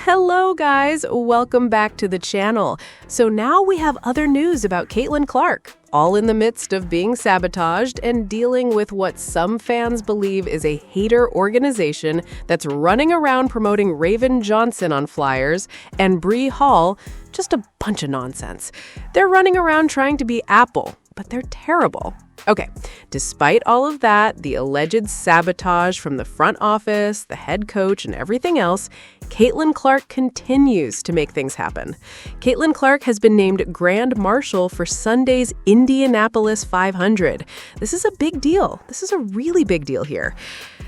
Hello guys, welcome back to the channel. So now we have other news about Caitlin Clark, all in the midst of being sabotaged and dealing with what some fans believe is a hater organization that's running around promoting Raven Johnson on flyers and Bree Hall, just a bunch of nonsense. They're running around trying to be Apple, but they're terrible. Okay, despite all of that, the alleged sabotage from the front office, the head coach, and everything else, Caitlin Clark continues to make things happen. Caitlin Clark has been named Grand Marshal for Sunday's Indianapolis 500. This is a big deal. This is a really big deal here.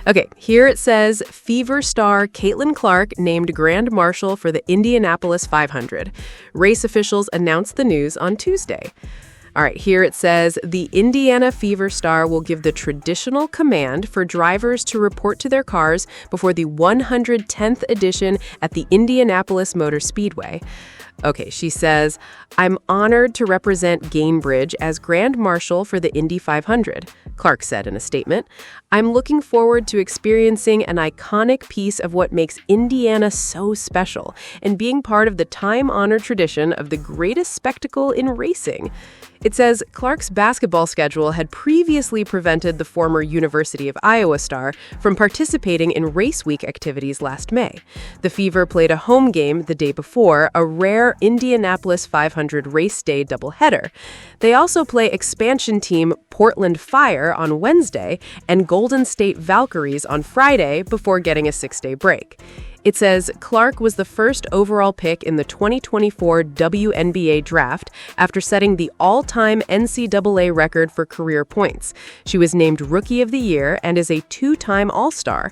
Okay, here it says, Fever star Caitlin Clark named Grand Marshal for the Indianapolis 500. Race officials announced the news on Tuesday. All right, here it says, the Indiana Fever star will give the traditional command for drivers to report to their cars before the 110th edition at the Indianapolis Motor Speedway. Okay, she says, I'm honored to represent Gainbridge as Grand Marshal for the Indy 500, Clark said in a statement. I'm looking forward to experiencing an iconic piece of what makes Indiana so special and being part of the time-honored tradition of the greatest spectacle in racing. It says Clark's basketball schedule had previously prevented the former University of Iowa star from participating in race week activities last May. The Fever played a home game the day before, a rare Indianapolis 500 race day doubleheader. They also play expansion team Portland Fire on Wednesday and Golden State Valkyries on Friday before getting a 6-day break. It says Clark was the first overall pick in the 2024 WNBA draft after setting the all-time NCAA record for career points. She was named Rookie of the Year and is a 2-time All-Star.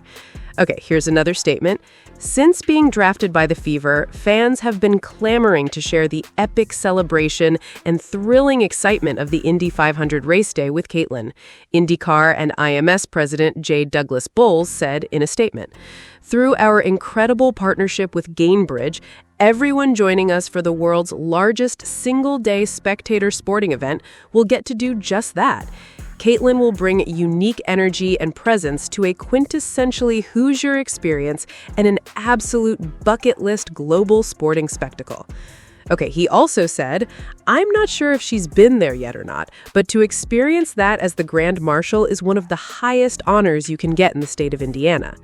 Okay, here's another statement. Since being drafted by the Fever, fans have been clamoring to share the epic celebration and thrilling excitement of the Indy 500 race day with Caitlin, IndyCar and IMS president J. Douglas Bowles said in a statement. Through our incredible partnership with Gainbridge, everyone joining us for the world's largest single-day spectator sporting event will get to do just that. Caitlin will bring unique energy and presence to a quintessentially Hoosier experience and an absolute bucket list global sporting spectacle. Okay, he also said, I'm not sure if she's been there yet or not, but to experience that as the Grand Marshal is one of the highest honors you can get in the state of Indiana.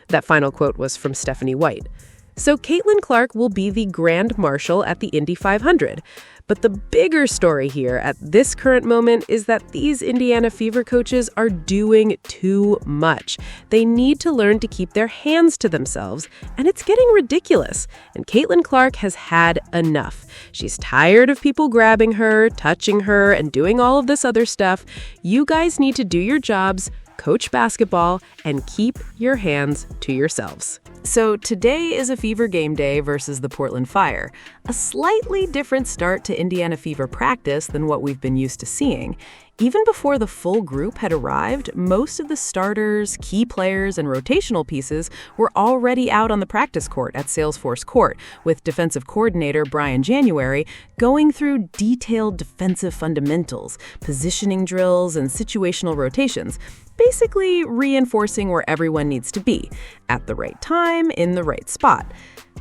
That final quote was from Stephanie White. So Caitlin Clark will be the Grand Marshal at the Indy 500. But the bigger story here at this current moment is that these Indiana Fever coaches are doing too much. They need to learn to keep their hands to themselves, and it's getting ridiculous. And Caitlin Clark has had enough. She's tired of people grabbing her, touching her, and doing all of this other stuff. You guys need to do your jobs, coach basketball, and keep your hands to yourselves. So today is a Fever game day versus the Portland Fire. A slightly different start to Indiana Fever practice than what we've been used to seeing. Even before the full group had arrived, most of the starters, key players, and rotational pieces were already out on the practice court at Salesforce Court, with defensive coordinator Brian January going through detailed defensive fundamentals, positioning drills, and situational rotations, basically reinforcing where everyone needs to be, at the right time, in the right spot.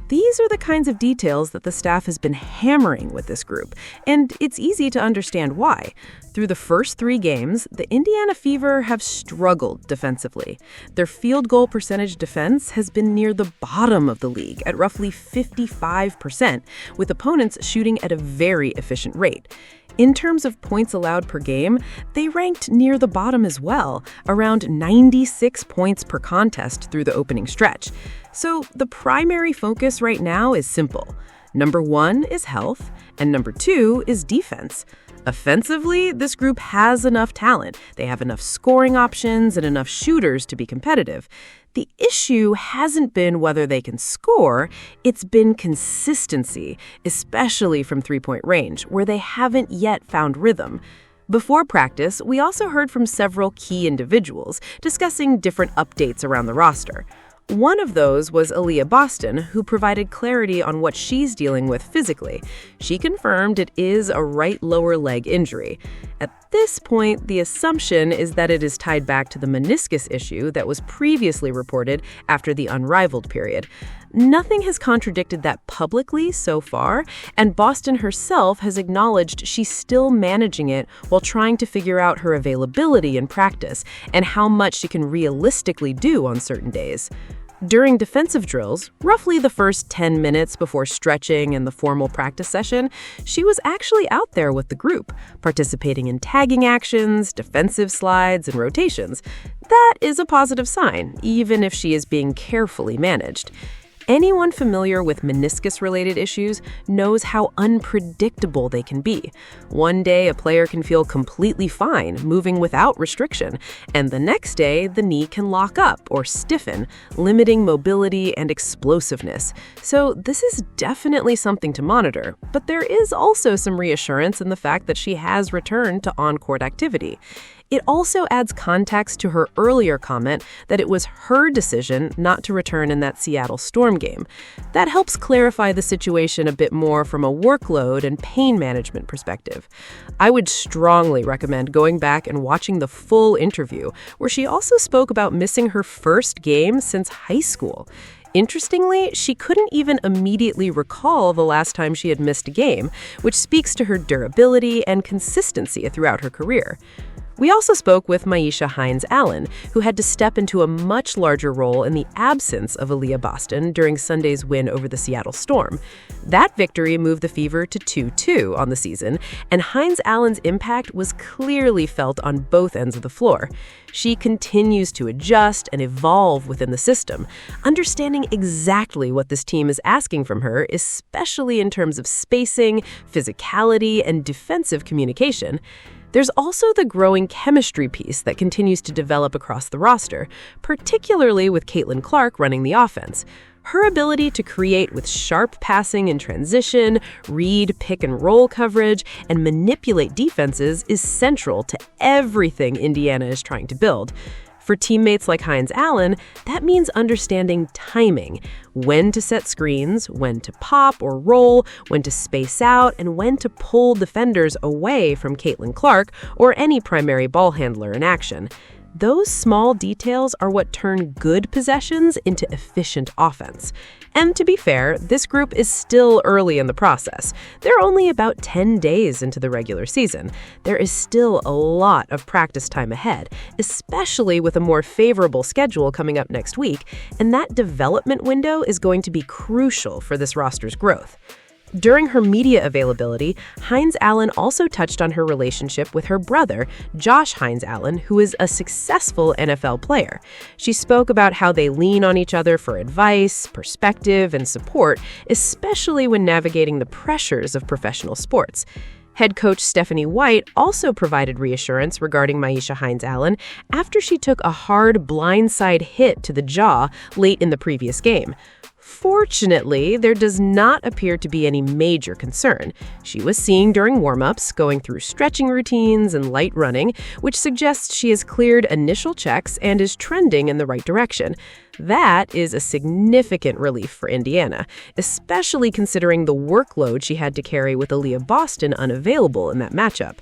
These are the kinds of details that the staff has been hammering with this group, and it's easy to understand why. Through the first 3 games, the Indiana Fever have struggled defensively. Their field goal percentage defense has been near the bottom of the league at roughly 55%, with opponents shooting at a very efficient rate. In terms of points allowed per game, they ranked near the bottom as well, around 96 points per contest through the opening stretch. So the primary focus right now is simple. Number 1 is health, and number 2 is defense. Offensively, this group has enough talent. They have enough scoring options and enough shooters to be competitive. The issue hasn't been whether they can score, it's been consistency, especially from three-point range, where they haven't yet found rhythm. Before practice, we also heard from several key individuals discussing different updates around the roster. One of those was Aaliyah Boston, who provided clarity on what she's dealing with physically. She confirmed it is a right lower leg injury. At this point, the assumption is that it is tied back to the meniscus issue that was previously reported after the unrivaled period. Nothing has contradicted that publicly so far, and Boston herself has acknowledged she's still managing it while trying to figure out her availability in practice and how much she can realistically do on certain days. During defensive drills, roughly the first 10 minutes before stretching and the formal practice session, she was actually out there with the group, participating in tagging actions, defensive slides, and rotations. That is a positive sign, even if she is being carefully managed. Anyone familiar with meniscus-related issues knows how unpredictable they can be. One day, a player can feel completely fine, moving without restriction, and the next day, the knee can lock up or stiffen, limiting mobility and explosiveness. So this is definitely something to monitor, but there is also some reassurance in the fact that she has returned to on-court activity. It also adds context to her earlier comment that it was her decision not to return in that Seattle Storm game. That helps clarify the situation a bit more from a workload and pain management perspective. I would strongly recommend going back and watching the full interview, where she also spoke about missing her first game since high school. Interestingly, she couldn't even immediately recall the last time she had missed a game, which speaks to her durability and consistency throughout her career. We also spoke with Myisha Hines-Allen, who had to step into a much larger role in the absence of Aaliyah Boston during Sunday's win over the Seattle Storm. That victory moved the Fever to 2-2 on the season, and Hines-Allen's impact was clearly felt on both ends of the floor. She continues to adjust and evolve within the system, understanding exactly what this team is asking from her, especially in terms of spacing, physicality, and defensive communication. There's also the growing chemistry piece that continues to develop across the roster, particularly with Caitlin Clark running the offense. Her ability to create with sharp passing in transition, read pick-and-roll coverage, and manipulate defenses is central to everything Indiana is trying to build. For teammates like Hines-Allen, that means understanding timing, when to set screens, when to pop or roll, when to space out, and when to pull defenders away from Caitlin Clark or any primary ball handler in action. Those small details are what turn good possessions into efficient offense. And to be fair, this group is still early in the process. They're only about 10 days into the regular season. There is still a lot of practice time ahead, especially with a more favorable schedule coming up next week, and that development window is going to be crucial for this roster's growth. During her media availability, Hines-Allen also touched on her relationship with her brother, Josh Hines-Allen, who is a successful NFL player. She spoke about how they lean on each other for advice, perspective, and support, especially when navigating the pressures of professional sports. Head coach Stephanie White also provided reassurance regarding Myisha Hines-Allen after she took a hard blindside hit to the jaw late in the previous game. Fortunately, there does not appear to be any major concern. She was seen during warm-ups, going through stretching routines and light running, which suggests she has cleared initial checks and is trending in the right direction. That is a significant relief for Indiana, especially considering the workload she had to carry with Aaliyah Boston unavailable in that matchup.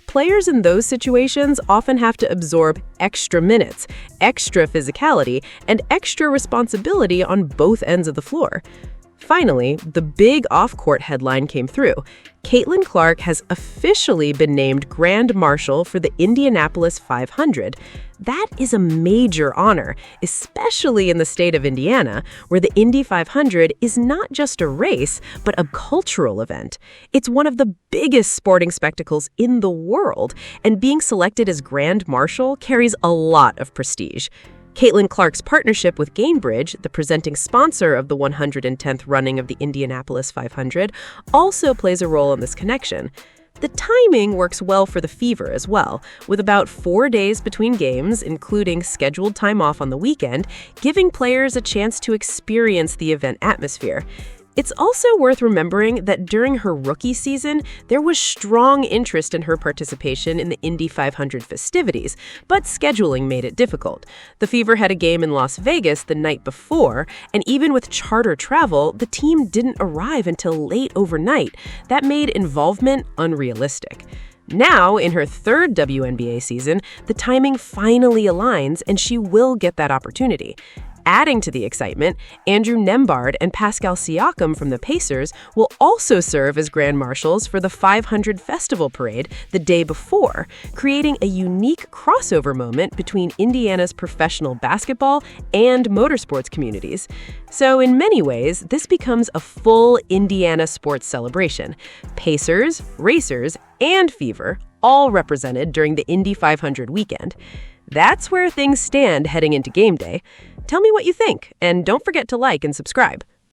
Players in those situations often have to absorb extra minutes, extra physicality, and extra responsibility on both ends of the floor. Finally, the big off-court headline came through. Caitlin Clark has officially been named Grand Marshal for the Indianapolis 500. That is a major honor, especially in the state of Indiana, where the Indy 500 is not just a race, but a cultural event. It's one of the biggest sporting spectacles in the world, and being selected as Grand Marshal carries a lot of prestige. Caitlin Clark's partnership with Gainbridge, the presenting sponsor of the 110th running of the Indianapolis 500, also plays a role in this connection. The timing works well for the Fever as well, with about 4 days between games, including scheduled time off on the weekend, giving players a chance to experience the event atmosphere. It's also worth remembering that during her rookie season, there was strong interest in her participation in the Indy 500 festivities, but scheduling made it difficult. The Fever had a game in Las Vegas the night before, and even with charter travel, the team didn't arrive until late overnight. That made involvement unrealistic. Now, in her third WNBA season, the timing finally aligns, and she will get that opportunity. Adding to the excitement, Andrew Nembhard and Pascal Siakam from the Pacers will also serve as grand marshals for the 500 Festival Parade the day before, creating a unique crossover moment between Indiana's professional basketball and motorsports communities. So in many ways, this becomes a full Indiana sports celebration. Pacers, racers, and Fever all represented during the Indy 500 weekend. That's where things stand heading into game day. Tell me what you think, and don't forget to like and subscribe.